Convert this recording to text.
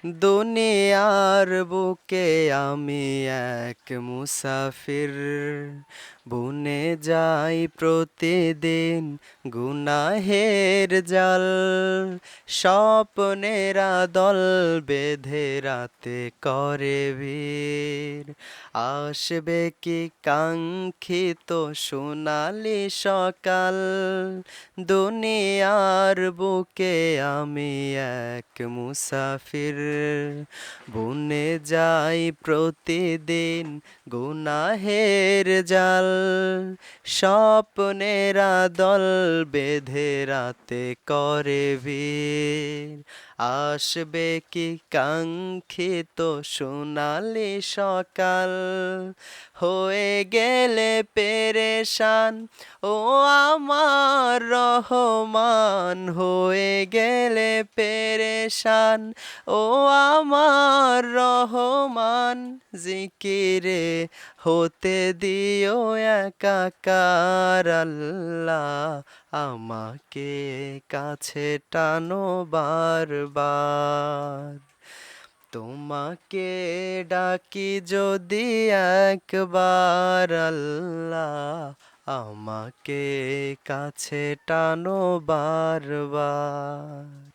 দুনিয়ার বুকে আমি এক মুসাফির, বুনে যাই প্রতিদিন গুনাহের জাল। স্বপ্নেরা দল বেঁধে রাতে করে ভিড়, আসবে কি কাঙ্ক্ষিত সোনালি সকাল। দুনিয়ার বুকে আমি এক মুসাফির, বুনে যাই প্রতিদিন গুনাহের জাল। স্বপ্নেরা দল বেঁধে রাতে করে ভিড়, আসবে কি কাঙ্ক্ষিত সোনালি সকাল। হয়ে গেলে পেরেশান ও আমার রহমান, হয়ে গেলে পেরেশান ও আমার রহমান। জিকিরে হতে দিও একাকার আল্লাহ, আমাকে কাছে টানো বারবার। তোমাকে ডাকি যদি একবার আল্লাহ, আমাকে কাছে টানো বারবার।